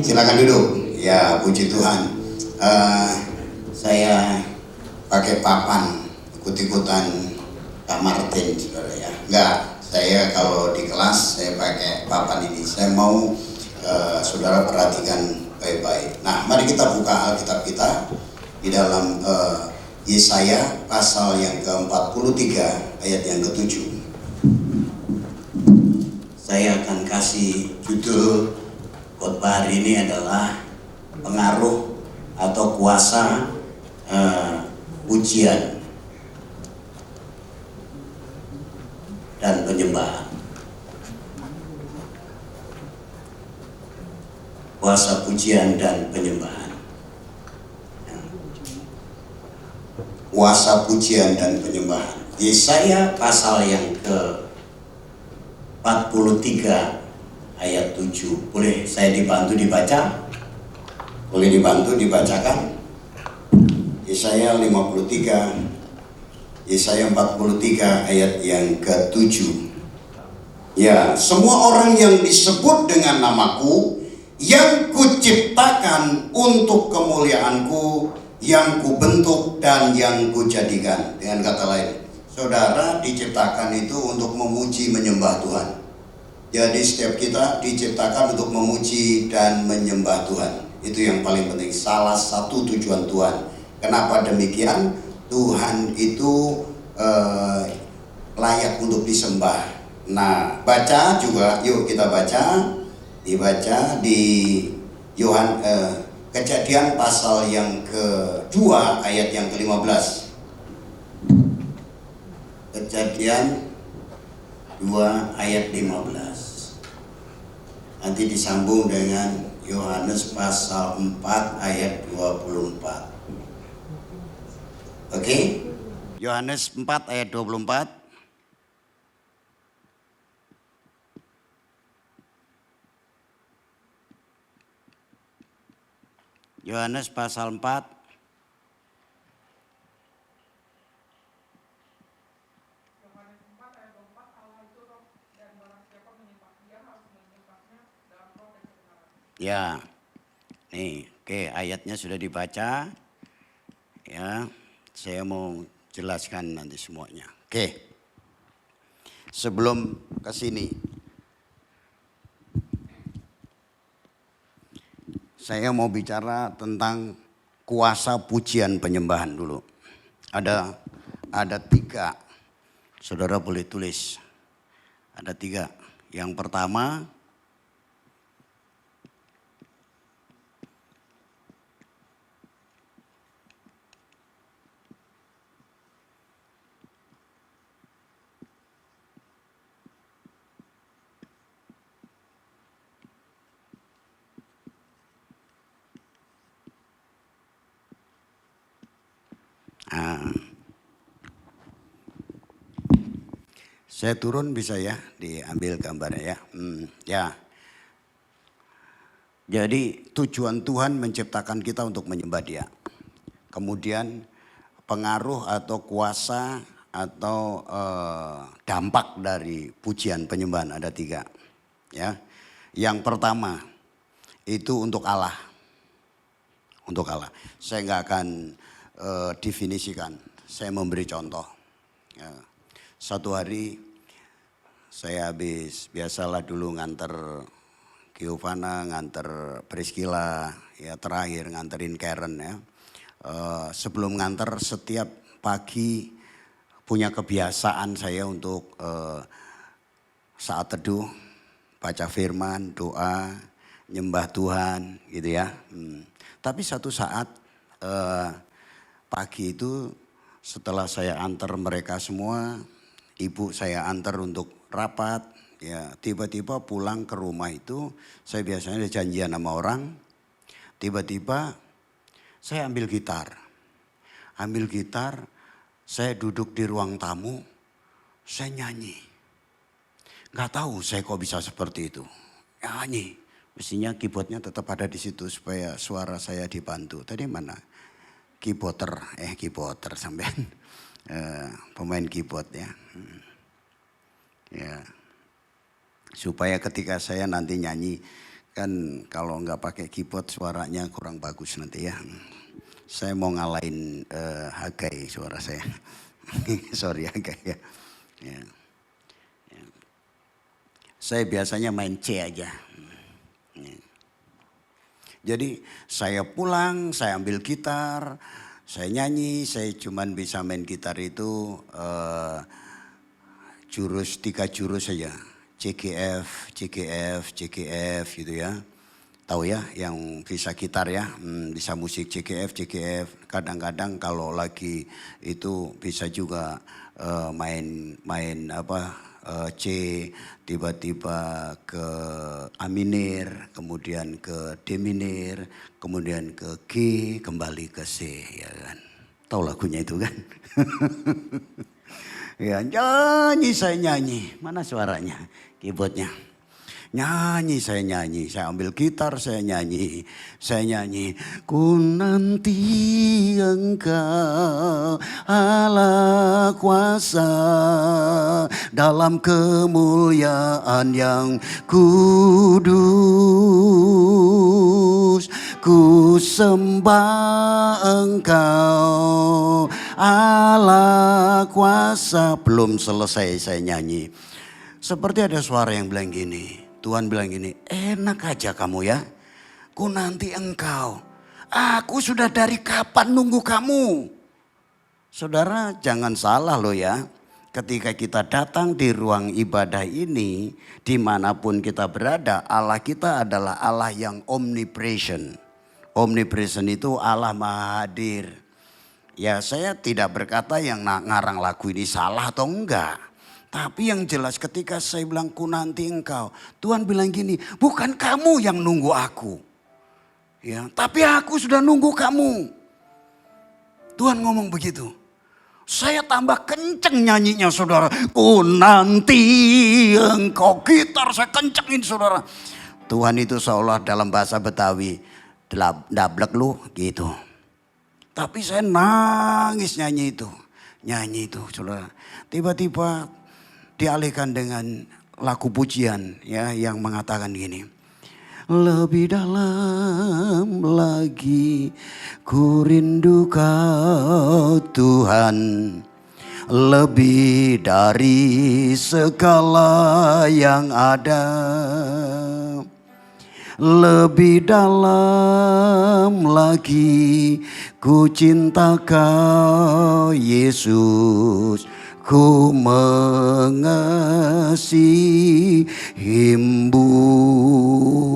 Silakan duduk. Ya, puji Tuhan. Saya pakai papan ikut-ikutan Kak Martin, saudara ya. Enggak, saya kalau di kelas saya pakai papan ini. Saya mau saudara perhatikan baik-baik. Nah, mari kita buka Alkitab kita di dalam Yesaya pasal yang ke-43 ayat yang ke-7. Saya akan kasih judul khotbah hari ini adalah pengaruh atau kuasa pujian dan penyembahan. Kuasa pujian dan penyembahan. Kuasa pujian dan penyembahan. Yesaya pasal yang ke-43 ayat 7. Boleh saya dibantu dibaca? Boleh dibantu dibacakan? Yesaya 43, Yesaya 43 ayat yang ke-7. Ya, semua orang yang disebut dengan namaku, yang kuciptakan untuk kemuliaanku, yang kubentuk dan yang kujadikan. Dengan kata lain, saudara diciptakan itu untuk memuji menyembah Tuhan. Jadi setiap kita diciptakan untuk memuji dan menyembah Tuhan. Itu yang paling penting, salah satu tujuan Tuhan. Kenapa demikian? Tuhan itu layak untuk disembah. Nah, baca juga, yuk kita baca. Dibaca di Kejadian pasal yang kedua ayat yang ke-15. Kejadian 2 ayat 15. Nanti disambung dengan Yohanes pasal 4 ayat 24. Oke? Yohanes 4 ayat 24. Yohanes pasal 4 ya, nih, oke, ayatnya sudah dibaca. Ya, saya mau jelaskan nanti semuanya. Oke, sebelum ke sini, saya mau bicara tentang kuasa pujian penyembahan dulu. Ada 3, saudara boleh tulis. Ada 3. Yang pertama, saya turun bisa ya, diambil gambarnya ya. Ya. Jadi tujuan Tuhan menciptakan kita untuk menyembah Dia. Kemudian pengaruh atau kuasa atau dampak dari pujian penyembahan ada 3. Ya. Yang pertama itu untuk Allah. Untuk Allah. Saya nggak akan definisikan. Saya memberi contoh. Ya. Satu hari saya habis, biasalah dulu nganter Giovanna, nganter Priscilla, ya terakhir nganterin Karen ya. Sebelum nganter setiap pagi punya kebiasaan saya untuk saat teduh, baca firman, doa, nyembah Tuhan gitu ya. Tapi satu saat pagi itu setelah saya antar mereka semua, ibu saya antar untuk rapat, ya tiba-tiba pulang ke rumah itu, saya biasanya ada janjian sama orang, tiba-tiba saya ambil gitar, saya duduk di ruang tamu, saya nyanyi. Gak tahu saya kok bisa seperti itu, nyanyi. Mestinya keyboardnya tetap ada di situ supaya suara saya dibantu. Tadi mana? Keyboarder sampean, pemain keyboard ya. Ya, supaya ketika saya nanti nyanyi Kan kalau nggak pakai keyboard suaranya kurang bagus nanti ya. Saya mau ngalahin Hagai suara saya. Sorry Hagai ya. Ya. Ya. Saya biasanya main C aja. Ya. Jadi saya pulang, saya ambil gitar, saya nyanyi, saya cuman bisa main gitar itu tiga jurus saja. C, G, F, C, G, F, C, G, F gitu ya. Tahu ya yang bisa gitar ya, bisa musik C, G, F, C, G, F. Kadang-kadang kalau lagi itu bisa juga main apa C, tiba-tiba ke A minor, kemudian ke D minor, kemudian ke G, kembali ke C ya kan. Tahu lagunya itu kan? Ya nyanyi saya nyanyi, mana suaranya, keyboardnya. Nyanyi, saya ambil gitar, saya nyanyi. Ku nanti Engkau Allah kuasa dalam kemuliaan yang kudus. Ku sembah Engkau Allah kuasa. Belum selesai saya nyanyi. Seperti ada suara yang bilang gini. Tuhan bilang gini, enak aja kamu ya. Ku nanti Engkau. Aku sudah dari kapan nunggu kamu. Saudara jangan salah loh ya. Ketika kita datang di ruang ibadah ini, dimanapun kita berada, Allah kita adalah Allah yang omnipresent. Omnipresent itu Allah Maha Hadir. Ya saya tidak berkata yang ngarang lagu ini salah atau enggak. Tapi yang jelas ketika saya bilang ku nanti Engkau. Tuhan bilang gini, bukan kamu yang nunggu aku. Ya, tapi aku sudah nunggu kamu. Tuhan ngomong begitu. Saya tambah kenceng nyanyinya saudara. Ku nanti Engkau. Gitar saya kencengin saudara. Tuhan itu seolah dalam bahasa Betawi. Dablek lu gitu. Tapi saya nangis nyanyi itu saudara. Tiba-tiba dialihkan dengan lagu pujian ya yang mengatakan gini. Lebih dalam lagi ku rindu Kau Tuhan. Lebih dari segala yang ada. Lebih dalam lagi ku cinta Kau Yesus. Ku mengasihimu.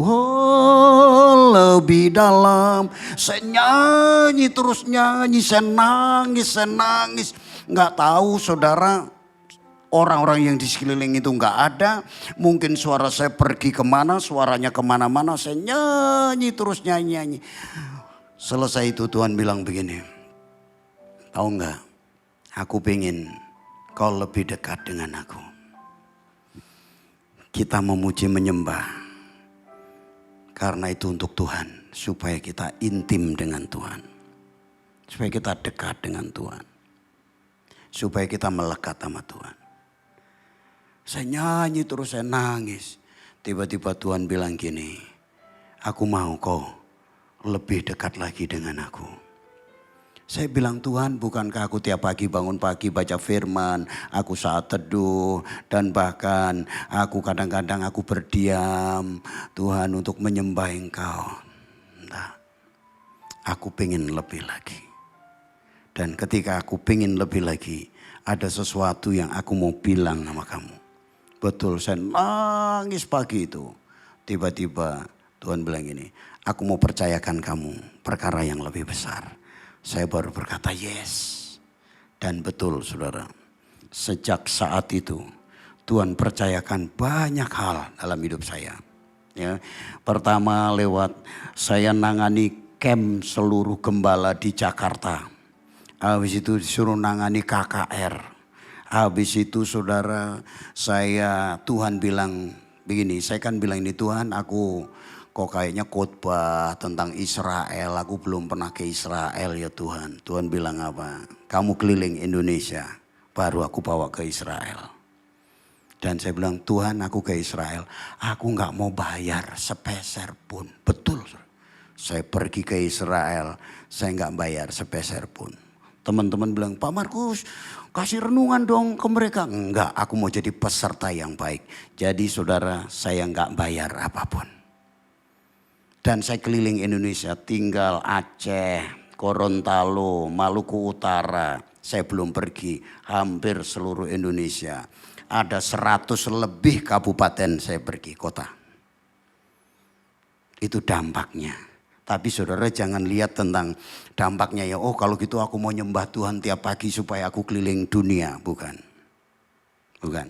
Oh, lebih dalam. Saya nyanyi terus nyanyi. Saya nangis. Nggak tahu saudara. Orang-orang yang di sekeliling itu nggak ada. Mungkin suara saya pergi kemana. Suaranya kemana-mana. Saya nyanyi terus nyanyi. Selesai itu Tuhan bilang begini. Tahu nggak? Aku pengen Kau lebih dekat dengan aku. Kita memuji menyembah. Karena itu untuk Tuhan. Supaya kita intim dengan Tuhan. Supaya kita dekat dengan Tuhan. Supaya kita melekat sama Tuhan. Saya nyanyi terus saya nangis. Tiba-tiba Tuhan bilang gini. Aku mau kau lebih dekat lagi dengan aku. Saya bilang Tuhan bukankah aku tiap pagi bangun pagi baca firman. Aku saat teduh dan bahkan aku kadang-kadang aku berdiam. Tuhan untuk menyembah Engkau. Entah, aku pengen lebih lagi. Dan ketika aku pengen lebih lagi. Ada sesuatu yang aku mau bilang sama kamu. Betul saya nangis pagi itu. Tiba-tiba Tuhan bilang gini. Aku mau percayakan kamu perkara yang lebih besar. Saya baru berkata yes. Dan betul saudara. Sejak saat itu Tuhan percayakan banyak hal dalam hidup saya. Ya, pertama lewat saya nangani camp seluruh gembala di Jakarta. Habis itu disuruh nangani KKR. Habis itu saudara Tuhan bilang begini. Saya kan bilang ini Tuhan aku kok kayaknya khotbah tentang Israel. Aku belum pernah ke Israel ya Tuhan. Tuhan bilang apa? Kamu keliling Indonesia. Baru aku bawa ke Israel. Dan saya bilang, Tuhan aku ke Israel, aku nggak mau bayar sepeser pun. Betul, saya pergi ke Israel, saya nggak bayar sepeser pun. Teman-teman bilang, Pak Markus kasih renungan dong ke mereka. Enggak, aku mau jadi peserta yang baik. Jadi saudara, saya nggak bayar apapun. Dan saya keliling Indonesia, tinggal Aceh, Gorontalo, Maluku Utara. Saya belum pergi, hampir seluruh Indonesia. Ada 100 lebih kabupaten saya pergi, kota. Itu dampaknya. Tapi saudara jangan lihat tentang dampaknya ya. Oh kalau gitu aku mau nyembah Tuhan tiap pagi supaya aku keliling dunia. Bukan. Bukan.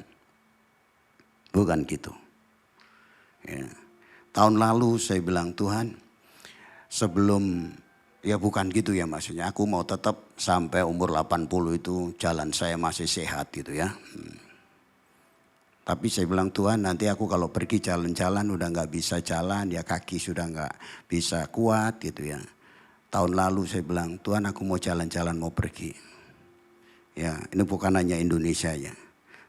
Bukan gitu. Ya. Tahun lalu saya bilang, Tuhan sebelum, ya bukan gitu ya maksudnya. Aku mau tetap sampai umur 80 itu jalan saya masih sehat gitu ya. Tapi saya bilang, Tuhan nanti aku kalau pergi jalan-jalan udah gak bisa jalan, ya kaki sudah gak bisa kuat gitu ya. Tahun lalu saya bilang, Tuhan aku mau jalan-jalan, mau pergi. Ya ini bukan hanya Indonesia ya.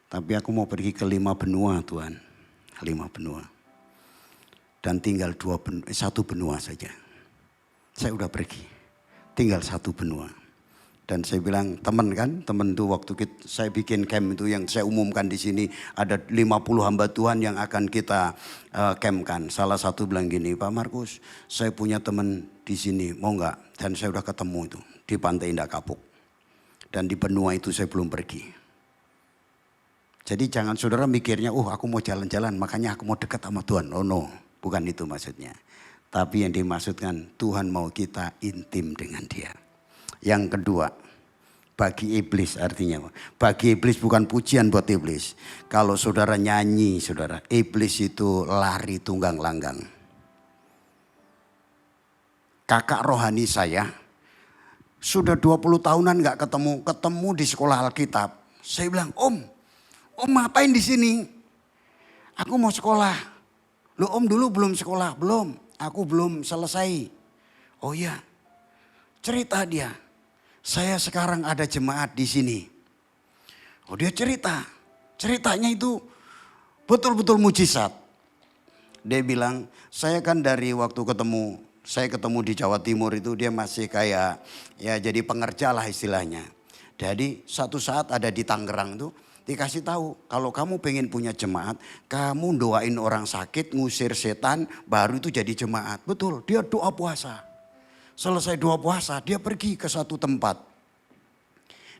Tapi aku mau pergi ke 5 benua Tuhan. 5 benua. Dan tinggal 1 benua saja. Saya udah pergi. Tinggal 1 benua. Dan saya bilang teman itu waktu saya bikin camp itu yang saya umumkan di sini ada 50 hamba Tuhan yang akan kita campkan. Salah satu bilang gini, Pak Markus saya punya teman di sini mau nggak? Dan saya udah ketemu itu di Pantai Indah Kapuk. Dan di benua itu saya belum pergi. Jadi jangan saudara mikirnya, aku mau jalan-jalan makanya aku mau dekat sama Tuhan. Oh no, bukan itu maksudnya. Tapi yang dimaksudkan Tuhan mau kita intim dengan Dia. Yang kedua, bagi iblis artinya. Bagi iblis bukan pujian buat iblis. Kalau saudara nyanyi, saudara, iblis itu lari tunggang langgang. Kakak rohani saya sudah 20 tahunan gak ketemu di sekolah Alkitab. Saya bilang, Om ngapain di sini? Aku mau sekolah. Loh Om dulu belum sekolah? Belum, aku belum selesai. Oh iya, cerita dia. Saya sekarang ada jemaat di sini. Oh dia ceritanya itu betul-betul mujizat. Dia bilang, saya kan dari waktu saya ketemu di Jawa Timur itu dia masih kayak ya jadi pengerja lah istilahnya. Jadi satu saat ada di Tangerang tuh dikasih tahu kalau kamu pengen punya jemaat, kamu doain orang sakit, ngusir setan, baru itu jadi jemaat. Betul, dia doa puasa. Selesai doa puasa, dia pergi ke satu tempat.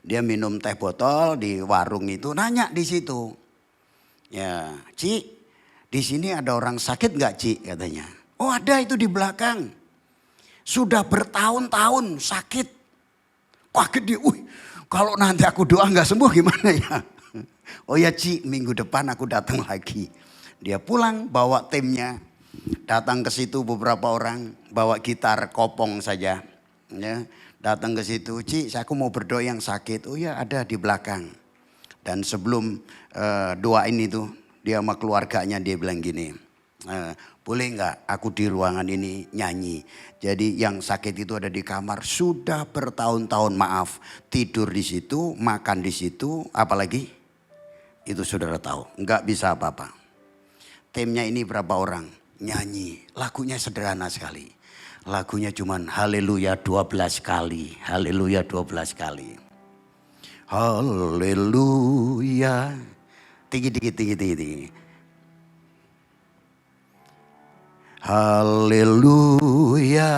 Dia minum teh botol di warung itu, nanya di situ. Ya, Ci, di sini ada orang sakit nggak Ci? Katanya. Oh ada itu di belakang. Sudah bertahun-tahun sakit. Kaget dia, kalau nanti aku doa nggak sembuh gimana ya? Oh ya Ci, minggu depan aku datang lagi. Dia pulang bawa timnya. Datang ke situ beberapa orang bawa gitar kopong saja, ya. Datang ke situ, Ci, aku mau berdoa yang sakit. Oh ya ada di belakang. Dan sebelum doain itu, dia sama keluarganya dia bilang gini, boleh nggak aku di ruangan ini nyanyi? Jadi yang sakit itu ada di kamar, sudah bertahun-tahun maaf tidur di situ, makan di situ, apalagi itu saudara tahu, nggak bisa apa-apa. Timnya ini berapa orang? Nyanyi, lagunya sederhana sekali. Lagunya cuman haleluya 12 kali. Haleluya 12 kali. Haleluya. Tinggi. Haleluya.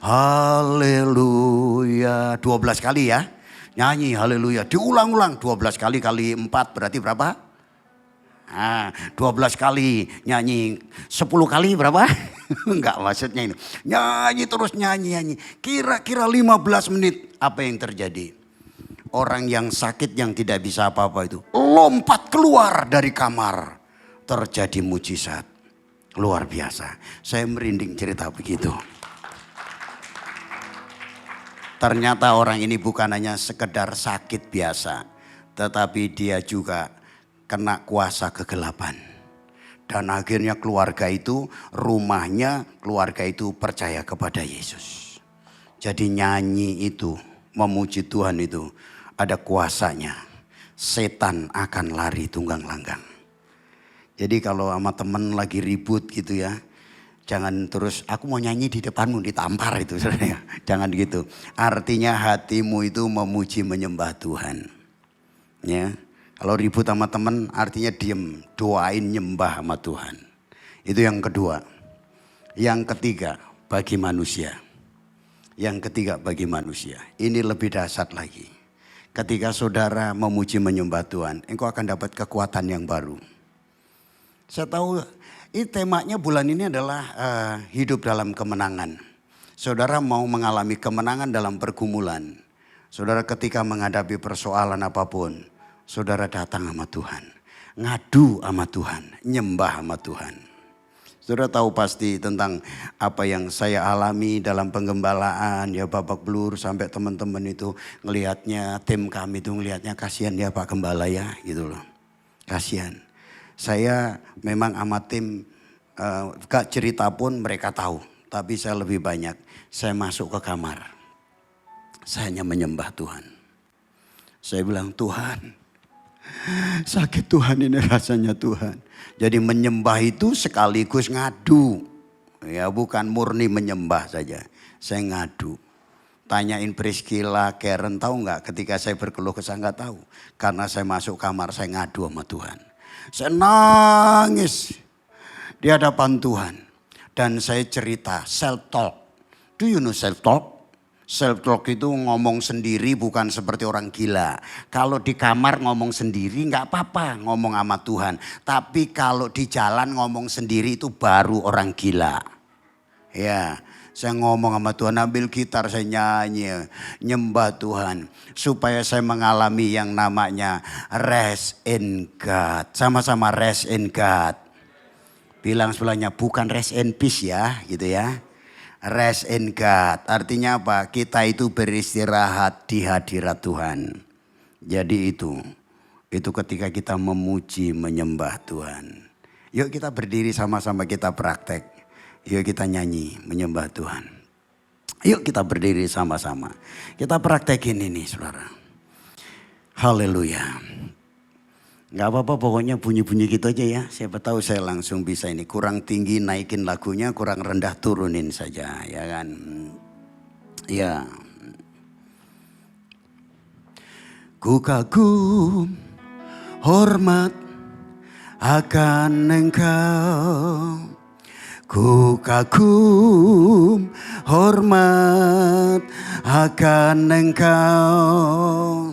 Haleluya. 12 kali ya. Nyanyi haleluya. Diulang-ulang 12 kali 4 berarti berapa? 12 kali nyanyi, 10 kali berapa? Enggak maksudnya ini. Nyanyi terus nyanyi. Kira-kira 15 menit apa yang terjadi? Orang yang sakit yang tidak bisa apa-apa itu lompat keluar dari kamar. Terjadi mujizat. Luar biasa. Saya merinding cerita begitu. Ternyata orang ini bukan hanya sekedar sakit biasa. Tetapi dia juga kena kuasa kegelapan. Dan akhirnya keluarga itu percaya kepada Yesus. Jadi nyanyi itu, memuji Tuhan itu ada kuasanya. setan akan lari tunggang langgang. Jadi kalau sama temen lagi ribut gitu ya, jangan terus aku mau nyanyi di depanmu ditampar itu saudara. Jangan gitu. Artinya hatimu itu memuji menyembah Tuhan. Ya. Kalau ribut sama temen artinya diem, doain nyembah sama Tuhan. Itu yang kedua. Yang ketiga bagi manusia. Yang ketiga bagi manusia. Ini lebih dahsyat lagi. Ketika saudara memuji menyembah Tuhan, engkau akan dapat kekuatan yang baru. Saya tahu ini temanya bulan ini adalah hidup dalam kemenangan. Saudara mau mengalami kemenangan dalam pergumulan. Saudara ketika menghadapi persoalan apapun, saudara datang sama Tuhan. Ngadu sama Tuhan, nyembah sama Tuhan. Saudara tahu pasti tentang apa yang saya alami dalam penggembalaan. Ya babak belur sampai teman-teman itu ngelihatnya, tim kami itu ngelihatnya kasihan ya Pak Gembala ya gitu loh. Kasihan. Saya memang sama tim gak cerita pun mereka tahu. Tapi saya lebih banyak. Saya masuk ke kamar. Saya hanya menyembah Tuhan. Saya bilang Tuhan. Sakit Tuhan ini rasanya Tuhan. Jadi menyembah itu sekaligus ngadu. Ya bukan murni menyembah saja. Saya ngadu. Tanyain Priscilla, Karen tahu nggak ketika saya berkeluh kesah nggak tahu. Karena saya masuk kamar saya ngadu sama Tuhan. Saya nangis di hadapan Tuhan. Dan saya cerita self talk. Do you know self talk? Self talk itu ngomong sendiri bukan seperti orang gila. Kalau di kamar ngomong sendiri nggak apa-apa ngomong sama Tuhan. Tapi kalau di jalan ngomong sendiri itu baru orang gila. Ya. Saya ngomong sama Tuhan, ambil gitar saya nyanyi, nyembah Tuhan. Supaya saya mengalami yang namanya rest in God. Sama-sama rest in God. Bilang sebelahnya bukan rest in peace ya gitu ya. Rest in God artinya apa? Kita itu beristirahat di hadirat Tuhan. Jadi itu ketika kita memuji menyembah Tuhan. Yuk kita berdiri sama-sama kita praktek. Yuk kita nyanyi menyembah Tuhan. Yuk kita berdiri sama-sama. Kita praktekin ini saudara. Haleluya. Gak apa-apa pokoknya bunyi-bunyi gitu aja ya. Siapa tahu saya langsung bisa ini. Kurang tinggi naikin lagunya, kurang rendah turunin saja ya kan. Ya. Ku kagum hormat akan Engkau. Ku kagum hormat akan Engkau.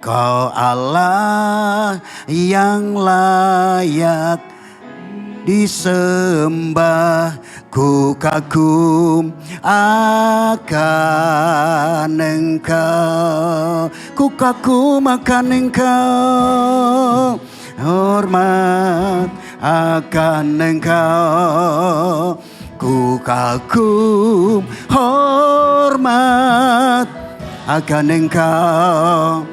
Kau Allah yang layak disembah. Ku kagum akan Engkau. Ku kagum akan Engkau. Hormat akan Engkau. Ku kagum hormat akan Engkau.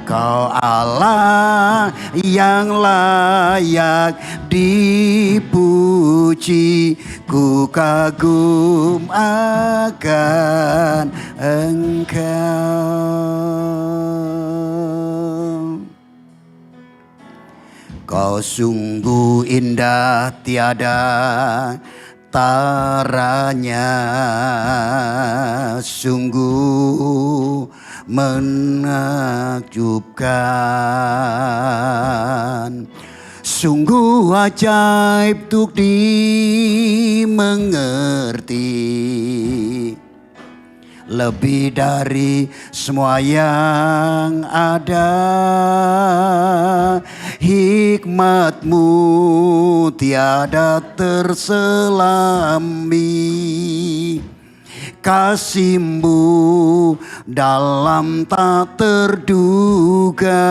Kau Allah yang layak dipuji. Ku kagum akan Engkau. Kau sungguh indah tiada taranya, sungguh menakjubkan, sungguh ajaib untuk dimengerti. Lebih dari semua yang ada, hikmat-Mu tiada terselami. Kasih-Mu dalam tak terduga.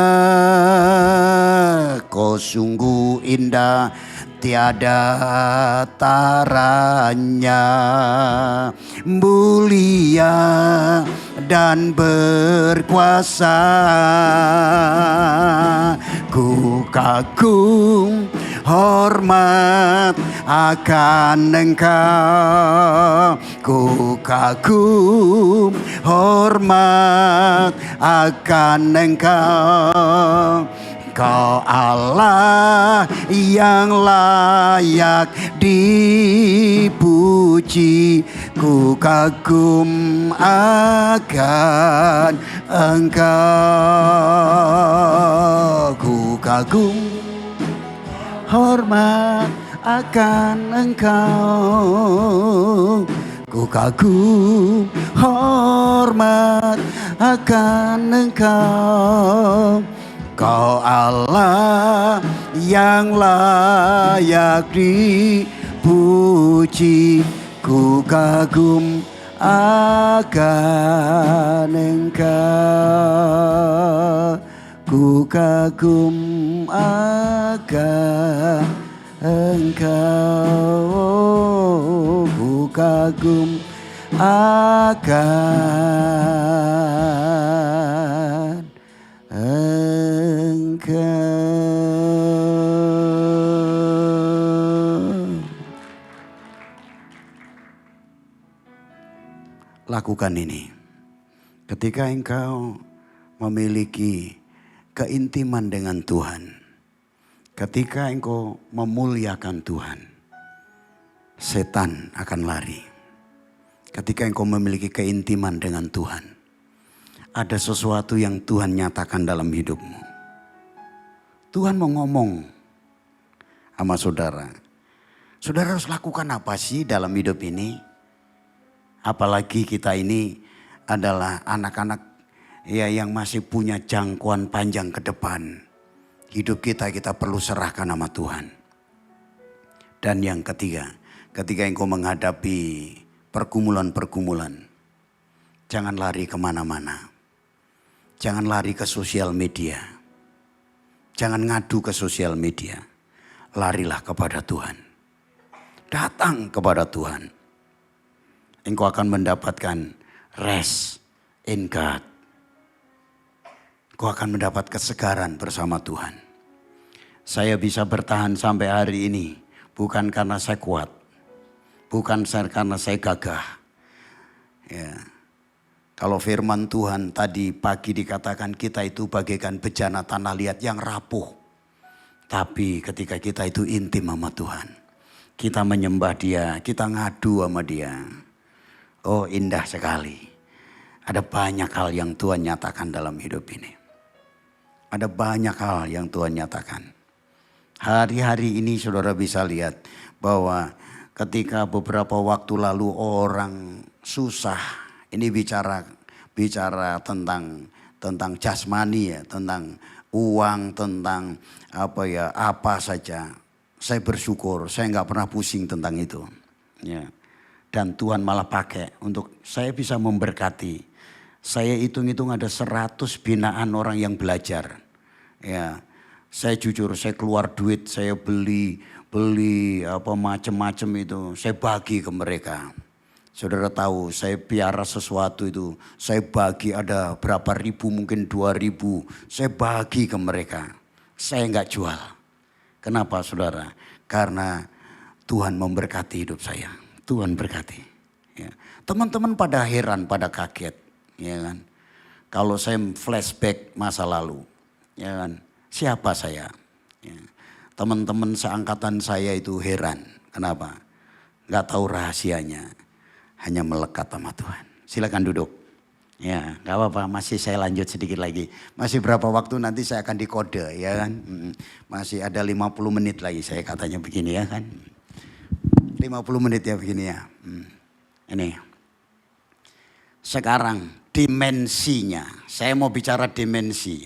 Kau sungguh indah tiada taranya, mulia dan berkuasa. Ku kagum hormat akan Engkau. Ku kagum hormat akan Engkau. Kau Allah yang layak dipuji, ku kagum akan Engkau. Ku kagum hormat akan Engkau. Ku kagum hormat akan Engkau. Kau Allah yang layak dipuji, ku kagum akan Engkau. Ku kagum akan Engkau. Ku kagum akan Engkau. Lakukan ini ketika engkau memiliki keintiman dengan Tuhan, ketika engkau memuliakan Tuhan, setan akan lari. Ketika engkau memiliki keintiman dengan Tuhan, ada sesuatu yang Tuhan nyatakan dalam hidupmu. Tuhan mau ngomong sama saudara. Saudara harus lakukan apa sih dalam hidup ini? Apalagi kita ini adalah anak-anak ya yang masih punya jangkauan panjang ke depan. Hidup kita perlu serahkan sama Tuhan. Dan yang ketiga, ketika engkau menghadapi pergumulan-pergumulan, jangan lari kemana-mana. Jangan lari ke sosial media. Jangan ngadu ke sosial media. Larilah kepada Tuhan. Datang kepada Tuhan. Engkau akan mendapatkan rest in God. Engkau akan mendapat kesegaran bersama Tuhan. Saya bisa bertahan sampai hari ini bukan karena saya kuat. Bukan karena saya gagah. Ya. Kalau firman Tuhan tadi pagi dikatakan kita itu bagaikan bejana tanah liat yang rapuh. Tapi ketika kita itu intim sama Tuhan, kita menyembah Dia, kita ngadu sama Dia. Oh, indah sekali. Ada banyak hal yang Tuhan nyatakan dalam hidup ini. Ada banyak hal yang Tuhan nyatakan. Hari-hari ini saudara bisa lihat bahwa ketika beberapa waktu lalu orang susah, ini bicara tentang jasmani ya, tentang uang, tentang apa saja. Saya bersyukur, saya nggak pernah pusing tentang itu. Ya. Dan Tuhan malah pakai untuk saya bisa memberkati. Saya hitung-hitung ada 100 binaan orang yang belajar. Ya, saya jujur, saya keluar duit, saya beli apa macam-macam itu, saya bagi ke mereka. Saudara tahu, saya piara sesuatu itu, saya bagi ada berapa ribu, mungkin 2.000, saya bagi ke mereka. Saya nggak jual. Kenapa saudara? Karena Tuhan memberkati hidup saya. Tuhan berkati. Ya. Teman-teman pada heran, pada kaget, ya kan? Kalau saya flashback masa lalu, ya kan? Siapa saya? Ya. Teman-teman seangkatan saya itu heran. Kenapa? Nggak tahu rahasianya. Hanya melekat sama Tuhan. Silakan duduk. Ya, nggak apa-apa. Masih saya lanjut sedikit lagi. Masih berapa waktu nanti saya akan dikode, ya kan? Masih ada 50 menit lagi saya katanya begini ya kan. 50 menit ya begini ya. Ini. Sekarang dimensinya. Saya mau bicara dimensi.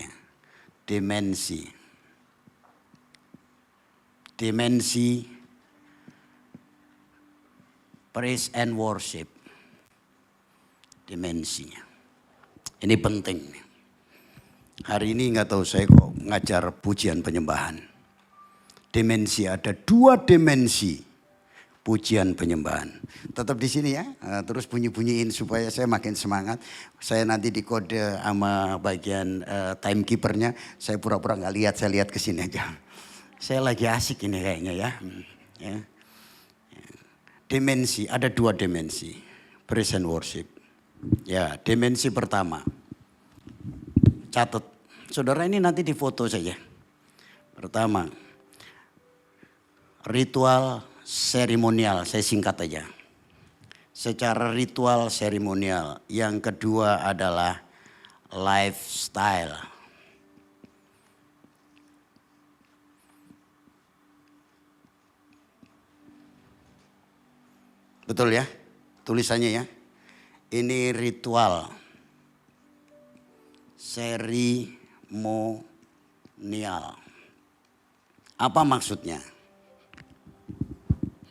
Dimensi praise and worship. Dimensinya. Ini penting. Hari ini nggak tahu saya kok ngajar pujian penyembahan. Dimensi, ada 2 dimensi pujian penyembahan. Tetap di sini ya, terus bunyi-bunyiin supaya saya makin semangat. Saya nanti dikode sama bagian timekeepernya, saya pura-pura nggak lihat, saya lihat ke sini aja. Saya lagi asik ini kayaknya ya. Ya. Dimensi, ada 2 dimensi. Praise and worship. Ya, dimensi pertama. Catat. Saudara ini nanti difoto saja. Pertama, ritual seremonial, saya singkat aja. Secara ritual seremonial. Yang kedua adalah lifestyle. Betul ya? Tulisannya ya. Ini ritual seremonial. Apa maksudnya?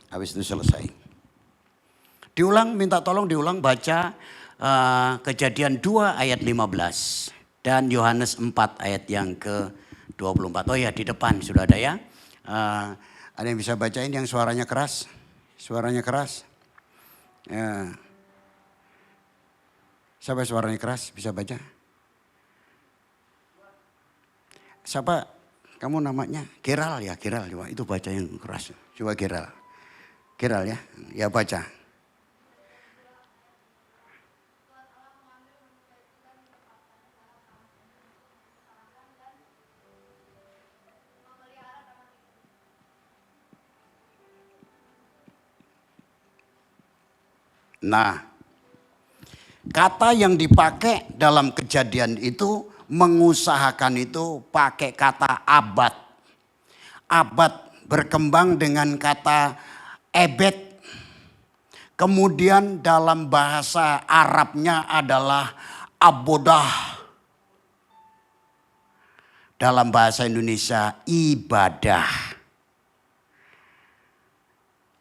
Habis itu selesai. Diulang, minta tolong diulang baca Kejadian 2 ayat 15 dan Yohanes 4 ayat yang ke-24. Oh ya, di depan sudah ada ya. Ada yang bisa bacain yang suaranya keras? Suaranya keras? Ya. Siapa suaranya keras bisa baca? Siapa? Kamu namanya? Geral ya, Geral. Coba itu baca yang keras. Coba Geral. Geral ya, ya baca. Nah, kata yang dipakai dalam Kejadian itu mengusahakan itu pakai kata abad. Abad berkembang dengan kata ebed. Kemudian dalam bahasa Arabnya adalah abodah. Dalam bahasa Indonesia ibadah.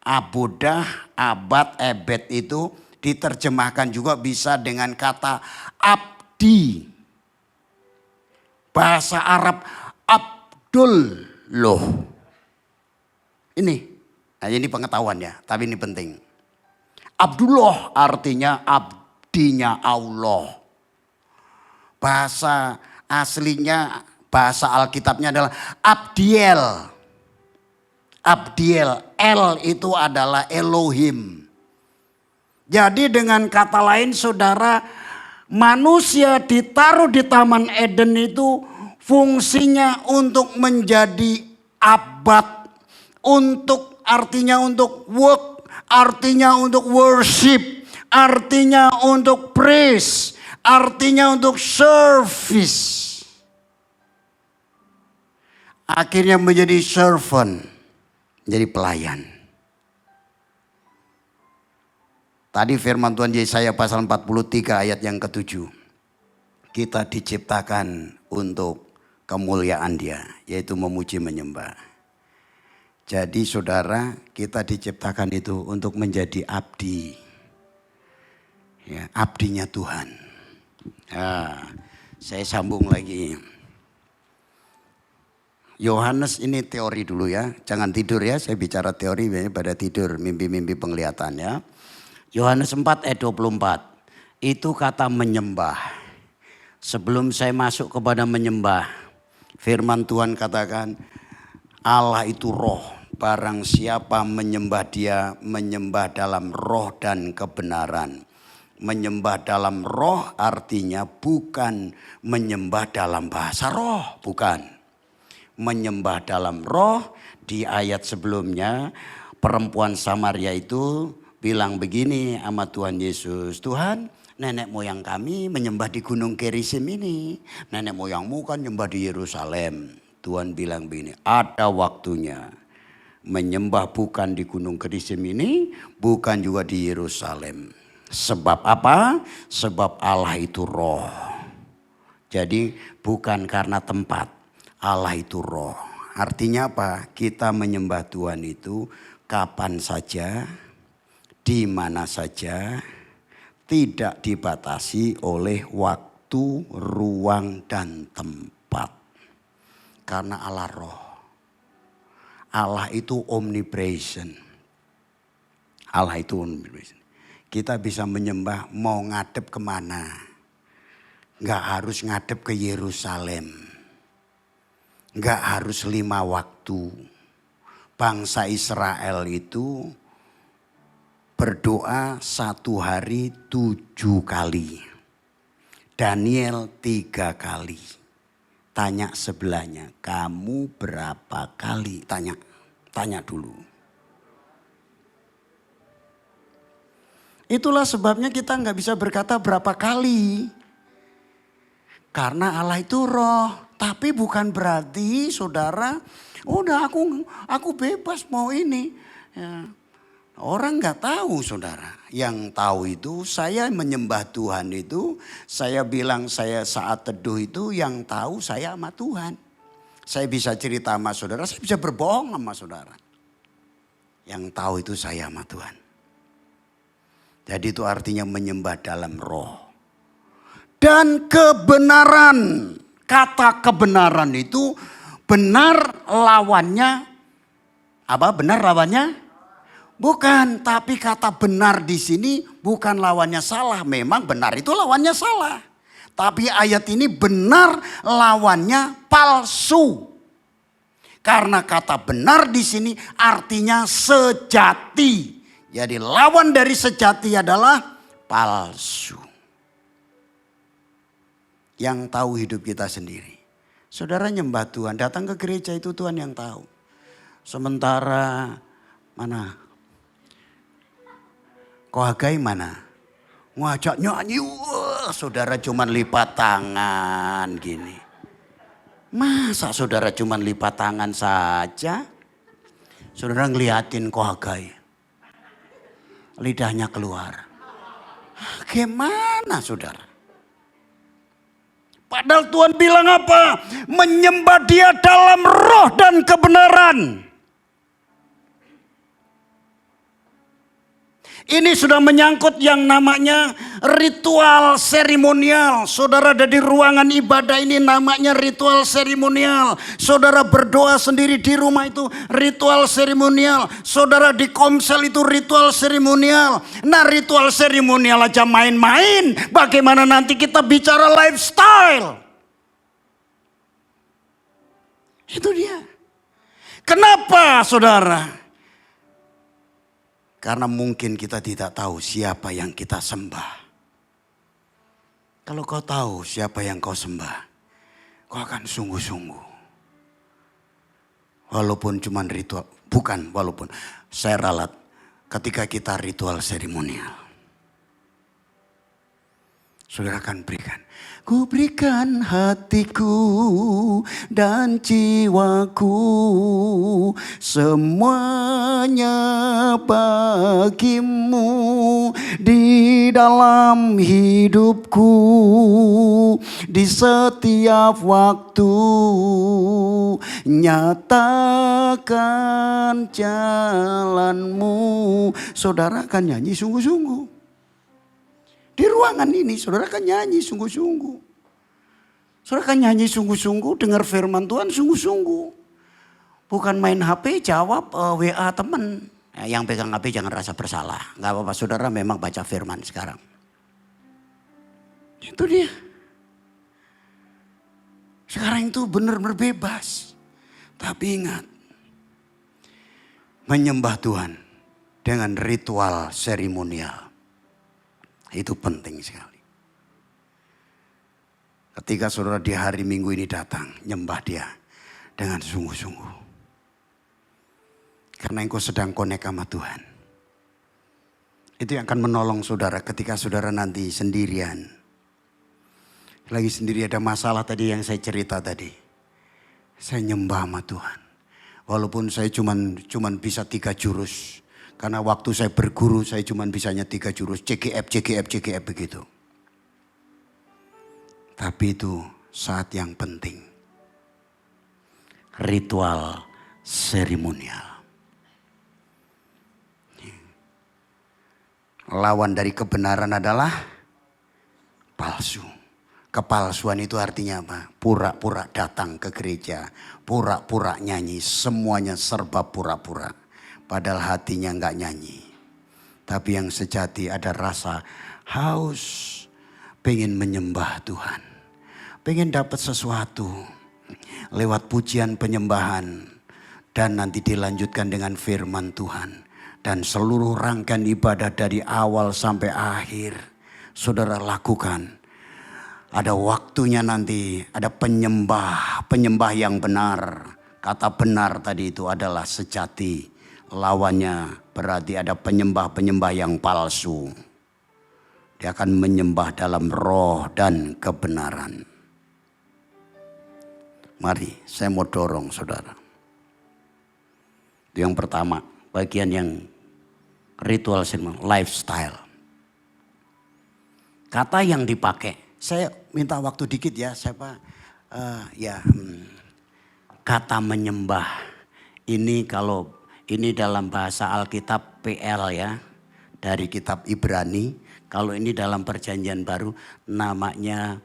Abodah, abad, ebed itu diterjemahkan juga bisa dengan kata abdi. Bahasa Arab Abdul loh. Nah ini pengetahuan ya, tapi ini penting. Abdullah artinya abdinya Allah. Bahasa aslinya, bahasa Alkitabnya adalah Abdiel. Abdiel, El itu adalah Elohim. Jadi dengan kata lain saudara, manusia ditaruh di Taman Eden itu fungsinya untuk menjadi abad. Artinya untuk work, artinya untuk worship, artinya untuk praise, artinya untuk service. Akhirnya menjadi servant. Jadi pelayan. Tadi firman Tuhan Yesaya pasal 43 ayat yang ke-7. Kita diciptakan untuk kemuliaan Dia, yaitu memuji menyembah. Jadi saudara, kita diciptakan itu untuk menjadi abdi. Ya, abdinya Tuhan. Nah, saya sambung lagi. Yohanes ini teori dulu ya, jangan tidur ya, saya bicara teori pada tidur, mimpi-mimpi penglihatan ya. Yohanes 4 ayat 24, itu kata menyembah. Sebelum saya masuk kepada menyembah, firman Tuhan katakan Allah itu roh, barang siapa menyembah Dia, menyembah dalam roh dan kebenaran. Menyembah dalam roh artinya bukan menyembah dalam bahasa roh, bukan. Menyembah dalam roh, di ayat sebelumnya perempuan Samaria itu bilang begini sama Tuhan Yesus, Tuhan nenek moyang kami menyembah di gunung Gerisim ini, nenek moyangmu kan menyembah di Yerusalem. Tuhan bilang begini, ada waktunya menyembah bukan di gunung Gerisim ini, bukan juga di Yerusalem. Sebab apa? Sebab Allah itu roh. Jadi bukan karena tempat. Allah itu roh. Artinya apa? Kita menyembah Tuhan itu kapan saja, di mana saja, tidak dibatasi oleh waktu, ruang, dan tempat. Karena Allah roh. Allah itu omnipresent. Allah itu omnipresent. Kita bisa menyembah mau ngadep kemana. Gak harus ngadep ke Yerusalem. Nggak harus 5 waktu. Bangsa Israel itu berdoa 1 hari 7 kali. Daniel 3 kali. Tanya sebelahnya, kamu berapa kali? Tanya dulu. Itulah sebabnya kita nggak bisa berkata berapa kali. Karena Allah itu roh. Tapi bukan berarti saudara, udah aku bebas mau ini. Ya. Orang nggak tahu saudara. Yang tahu itu saya menyembah Tuhan itu. Saya bilang saya saat teduh itu yang tahu saya sama Tuhan. Saya bisa cerita sama saudara, saya bisa berbohong sama saudara. Yang tahu itu saya sama Tuhan. Jadi itu artinya menyembah dalam roh. Dan kebenaran. Kata kebenaran itu benar lawannya. Apa benar lawannya? Bukan, tapi kata benar di sini bukan lawannya salah. Memang benar itu lawannya salah. Tapi ayat ini benar lawannya palsu. Karena kata benar di sini artinya sejati. Jadi lawan dari sejati adalah palsu. Yang tahu hidup kita sendiri. Saudara nyembah Tuhan, datang ke gereja itu Tuhan yang tahu. Sementara mana? Kohagai mana? Ngajak nyanyi, wah, saudara cuman lipat tangan gini. Masa saudara cuman lipat tangan saja? Saudara ngeliatin Kohagai. Lidahnya keluar. Gimana saudara? Padahal Tuhan bilang apa? Menyembah Dia dalam roh dan kebenaran. Ini sudah menyangkut yang namanya ritual seremonial. Saudara ada di ruangan ibadah ini namanya ritual seremonial. Saudara berdoa sendiri di rumah itu ritual seremonial. Saudara di komsel itu ritual seremonial. Nah ritual seremonial aja main-main. Bagaimana nanti kita bicara lifestyle? Itu dia. Kenapa saudara? Karena mungkin kita tidak tahu siapa yang kita sembah. Kalau kau tahu siapa yang kau sembah, kau akan sungguh-sungguh. Walaupun cuma ritual, bukan walaupun. Saya ralat ketika kita ritual seremonial. Saudara akan berikan. Ku berikan hatiku dan jiwaku semuanya bagimu di dalam hidupku di setiap waktu nyatakan jalanmu. Saudara akan nyanyi sungguh-sungguh. Di ruangan ini saudara akan nyanyi sungguh-sungguh. Saudara akan nyanyi sungguh-sungguh, dengar firman Tuhan sungguh-sungguh. Bukan main HP jawab WA teman. Yang pegang HP jangan rasa bersalah. Gak apa-apa saudara memang baca firman sekarang. Itu dia. Sekarang itu benar-benar bebas. Tapi ingat. Menyembah Tuhan dengan ritual seremonial. Itu penting sekali. Ketika saudara di hari Minggu ini datang, nyembah Dia dengan sungguh-sungguh. Karena engkau sedang connect sama Tuhan. Itu yang akan menolong saudara ketika saudara nanti sendirian. Lagi sendiri ada masalah tadi yang saya cerita tadi. Saya nyembah sama Tuhan. Walaupun saya cuman bisa 3 jurus. Karena waktu saya berguru saya cuma bisanya 3 jurus. CGF begitu. Tapi itu saat yang penting. Ritual seremonial. Lawan dari kebenaran adalah palsu. Kepalsuan itu artinya apa? Pura-pura datang ke gereja. Pura-pura nyanyi. Semuanya serba pura-pura. Padahal hatinya enggak nyanyi. Tapi yang sejati ada rasa haus. Pengen menyembah Tuhan. Pengen dapat sesuatu. lewat pujian penyembahan, dan nanti dilanjutkan dengan firman Tuhan. Dan seluruh rangkaian ibadah dari awal sampai akhir saudara lakukan. Ada waktunya nanti, ada penyembah yang benar. Kata benar tadi itu adalah sejati. Lawannya berarti ada penyembah yang palsu. Dia akan menyembah dalam roh dan kebenaran. Mari saya mau dorong saudara. Itu yang pertama, bagian yang ritual lifestyle. Kata yang dipakai. Saya minta waktu dikit ya, kata menyembah ini kalau ini dalam bahasa Alkitab PL ya, dari kitab Ibrani. Kalau ini dalam perjanjian baru namanya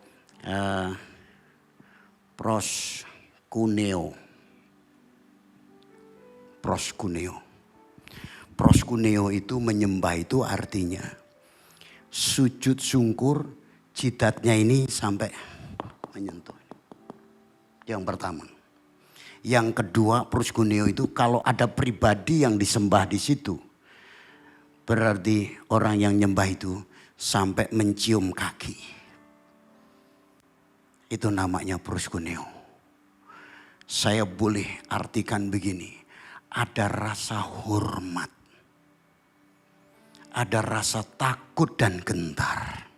proskuneo. Proskuneo itu menyembah, itu artinya sujud sungkur. Jidatnya ini sampai menyentuh. Yang pertama. Yang kedua, proskuneo itu kalau ada pribadi yang disembah di situ. Berarti orang yang nyembah itu sampai mencium kaki. Itu namanya proskuneo. Saya boleh artikan begini. Ada rasa hormat. Ada rasa takut dan gentar.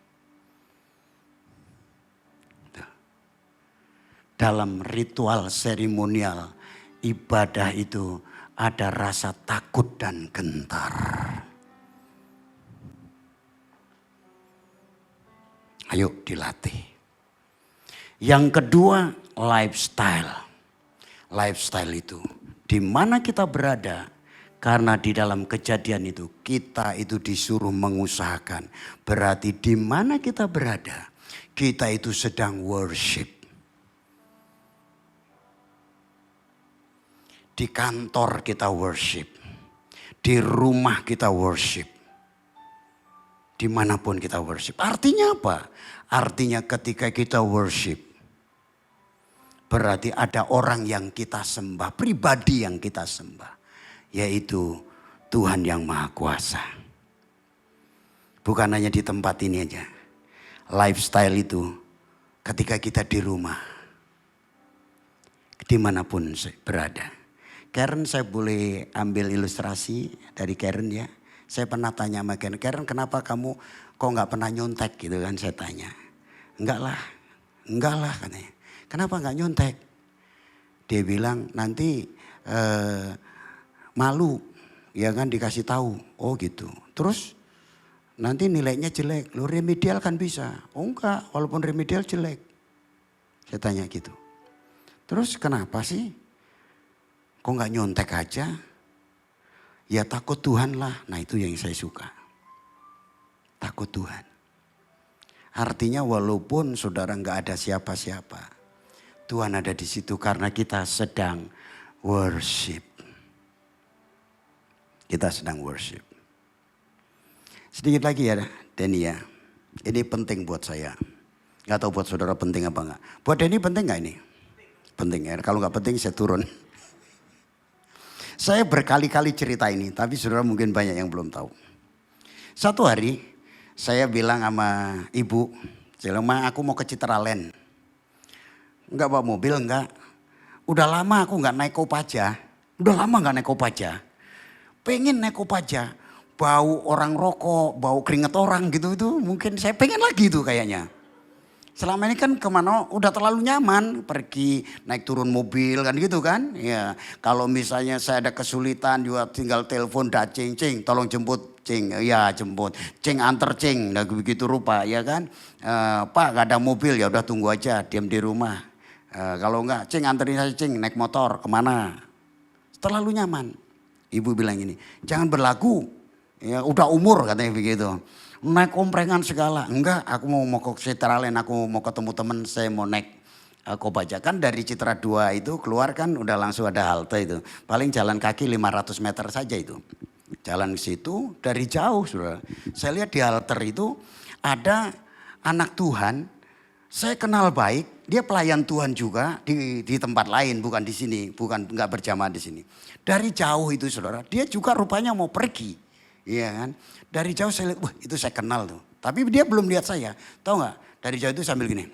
Dalam ritual seremonial ibadah itu ada rasa takut dan gentar. Ayo dilatih. Yang kedua, lifestyle. Lifestyle itu di mana kita berada, karena di dalam Kejadian itu kita itu disuruh mengusahakan. Berarti di mana kita berada, kita itu sedang worship. Di kantor kita worship. Di rumah kita worship. Dimanapun kita worship. Artinya apa? Artinya ketika kita worship. Berarti ada orang yang kita sembah. Pribadi yang kita sembah. Yaitu Tuhan yang Maha Kuasa. Bukan hanya di tempat ini aja. Lifestyle itu ketika kita di rumah. Dimanapun berada. Karen, saya boleh ambil ilustrasi dari Karen ya. Saya pernah tanya sama Karen, kenapa kamu kok nggak pernah nyontek gitu kan, saya tanya. Enggak lah katanya. Kenapa nggak nyontek? Dia bilang nanti malu ya kan, dikasih tahu. Oh gitu. Terus nanti nilainya jelek. Lo remedial kan bisa. Oh enggak, walaupun remedial jelek. Saya tanya gitu. Terus kenapa sih? Kok nggak nyontek aja? Ya takut Tuhan lah. Nah itu yang saya suka. Takut Tuhan. Artinya walaupun saudara nggak ada siapa-siapa, Tuhan ada di situ karena kita sedang worship. Kita sedang worship. Sedikit lagi ya Denny ya. Ini penting buat saya. Gak tahu buat saudara penting apa enggak. Buat Denny penting gak ini? Penting ya. Kalau gak penting saya turun. Saya berkali-kali cerita ini, tapi saudara mungkin banyak yang belum tahu. Satu hari saya bilang sama ibu, saya bilang, aku mau ke Citraland. Enggak bawa mobil, enggak. Udah lama aku enggak naik Kopaja. Udah lama enggak naik Kopaja. Pengen naik Kopaja. Bau orang rokok, bau keringet orang gitu itu. Mungkin saya pengen lagi tuh kayaknya. Selama ini kan kemana udah terlalu nyaman, pergi naik turun mobil kan gitu kan. Ya, kalau misalnya saya ada kesulitan juga tinggal telepon dah cing, tolong jemput cing, ya jemput, cing anter cing, nah begitu rupa ya kan. Pak gak ada mobil ya udah tunggu aja, diam di rumah. Kalau enggak cing anterin saya cing naik motor kemana. Terlalu nyaman. Ibu bilang gini, jangan berlagu, ya udah umur katanya begitu. Naik komprengan segala. Enggak, aku mau ke Citraland, aku mau ketemu teman, saya mau naik Kopaja. Kan dari Citra 2 itu keluar kan udah langsung ada halte itu. Paling jalan kaki 500 meter saja itu. Jalan ke situ dari jauh saudara. Saya lihat di halte itu ada anak Tuhan Saya kenal baik, dia pelayan Tuhan juga di tempat lain, bukan di sini, bukan nggak berjamaah di sini. Dari jauh itu saudara, dia juga rupanya mau pergi, iya kan? Dari jauh saya lihat, wah itu saya kenal tuh. Tapi dia belum lihat saya, tahu nggak? Dari jauh itu sambil gini.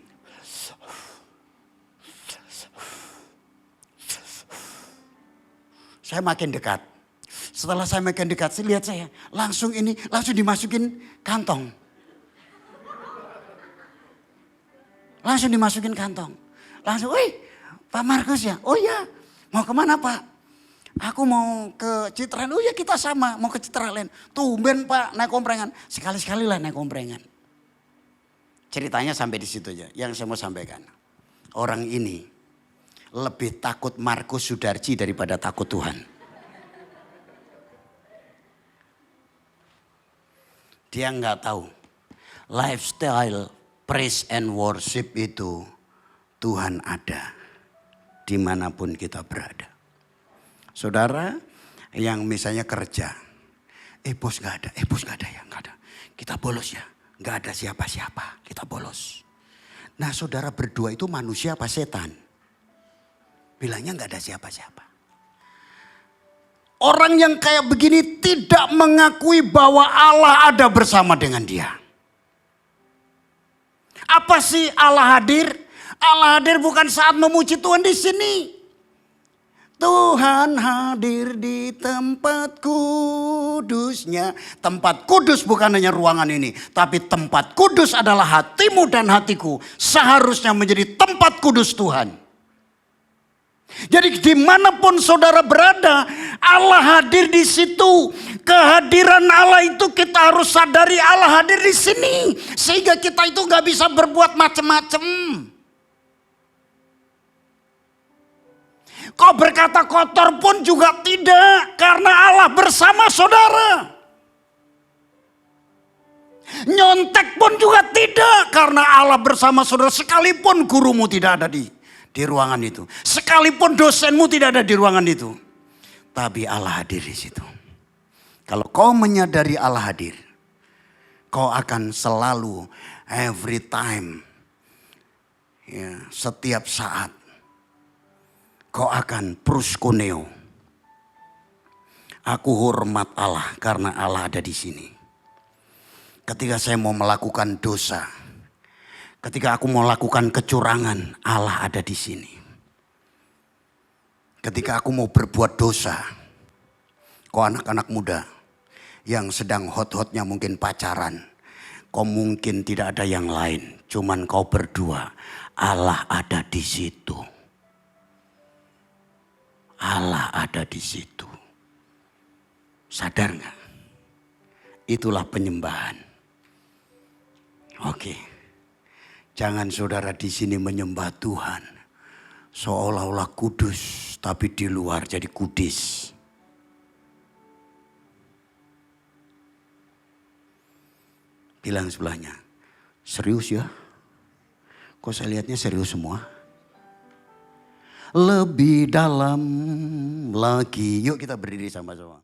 Saya makin dekat. Setelah saya makin dekat, saya lihat saya langsung dimasukin kantong. Langsung dimasukin kantong. Langsung, wih Pak Markus ya? Oh iya, mau kemana Pak? Aku mau ke Citraland. Oh iya kita sama, mau ke Citraland. Tumben Pak naik komprengan. Sekali-sekali lah naik komprengan. Ceritanya sampai di situ aja. Yang saya mau sampaikan. Orang ini lebih takut Markus Sudarji daripada takut Tuhan. Dia nggak tahu lifestyle praise and worship itu Tuhan ada dimanapun kita berada. Saudara yang misalnya kerja, bos nggak ada, bos nggak ada ya, nggak ada. Kita bolos ya, nggak ada siapa-siapa, kita bolos. Nah saudara berdua itu manusia apa setan? Bilangnya nggak ada siapa-siapa. Orang yang kayak begini tidak mengakui bahwa Allah ada bersama dengan dia. Apa sih Allah hadir? Allah hadir bukan saat memuji Tuhan di sini. Tuhan hadir di tempat kudusnya. Tempat kudus bukan hanya ruangan ini. Tapi tempat kudus adalah hatimu dan hatiku. Seharusnya menjadi tempat kudus Tuhan. Jadi dimanapun saudara berada, Allah hadir di situ. Kehadiran Allah itu kita harus sadari Allah hadir di sini. Sehingga kita itu gak bisa berbuat macam-macam. Kau berkata kotor pun juga tidak. Karena Allah bersama saudara. Nyontek pun juga tidak. Karena Allah bersama saudara. Sekalipun gurumu tidak ada di ruangan itu. Sekalipun dosenmu tidak ada di ruangan itu. Tapi Allah hadir di situ. Kalau kau menyadari Allah hadir, kau akan selalu every time, ya, setiap saat, kau akan proskuneo. Aku hormat Allah karena Allah ada di sini. Ketika saya mau melakukan dosa, ketika aku mau lakukan kecurangan, Allah ada di sini. Ketika aku mau berbuat dosa, kau anak-anak muda yang sedang hot-hotnya mungkin pacaran, kau mungkin tidak ada yang lain, cuman kau berdua, Allah ada di situ. Allah ada di situ. Sadar nggak? Itulah penyembahan. Oke. Jangan saudara di sini menyembah Tuhan seolah-olah kudus, tapi di luar jadi kudis. Bilang sebelahnya, serius ya? Kok saya lihatnya serius semua? Lebih dalam lagi. Yuk kita berdiri sama-sama.